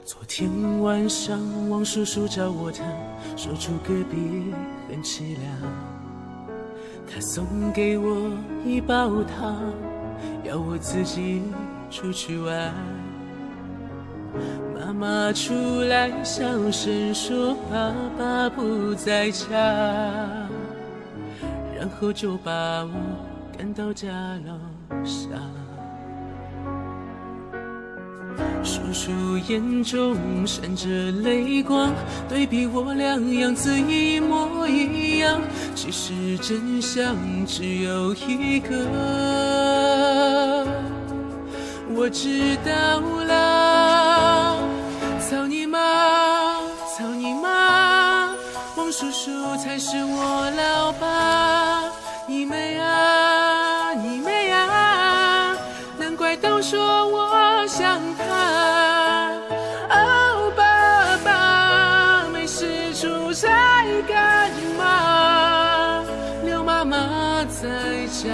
昨天晚上，王叔叔找我谈，说住隔壁很凄凉。他送给我一包糖，要我自己出去玩。妈妈出来小声说爸爸不在家，然后就把我赶到家楼下。叔叔眼中闪着泪光，对比我俩样子一模一样，其实真相只有一个，我知道了。操你妈，操你妈，王叔叔才是我老爸。你妹啊，你妹啊，难怪都说我像他。哦，爸爸，没事出差干嘛？刘妈妈在家。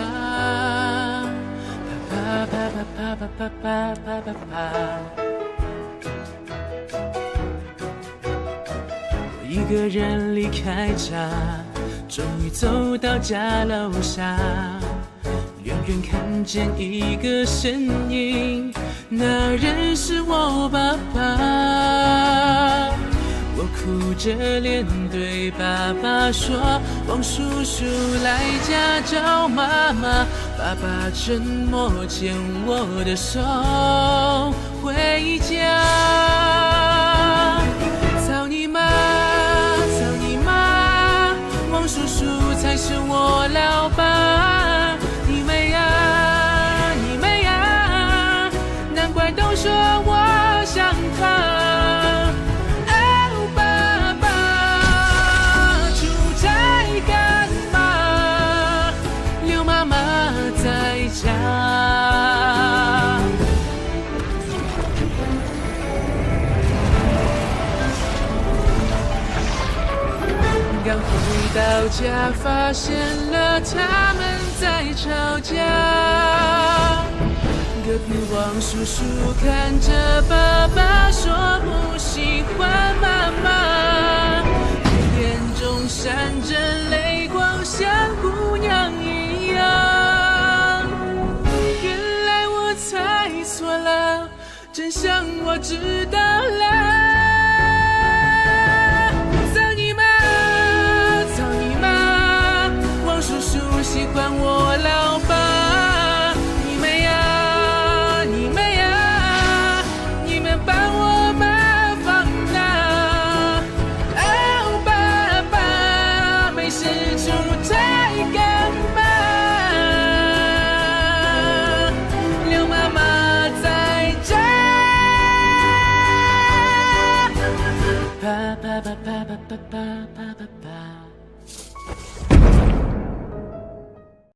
啪啪啪啪啪啪啪啪啪。我一个人离开家，终于走到家楼下。远远看见一个身影，那人是我爸爸。我哭着脸对爸爸说，王叔叔来家找妈妈。爸爸沉默牵我的手回家。操你妈，操你妈，王叔叔才是我老爸。你妹啊，你妹啊，难怪都说我像他。哦，爸爸，出差干嘛？刘妈妈在家。刚回到家，发现了他们在吵架。隔壁王叔叔看着爸爸说不喜欢妈妈，眼中闪着泪光，像姑娘一样。原来我猜错了，真相我知道了。喜欢我老爸，你妹啊，你妹啊，你们把我妈放哪？哦，爸爸，没事出差干嘛？刘妈妈在家。啪啪啪啪啪啪啪啪啪啪。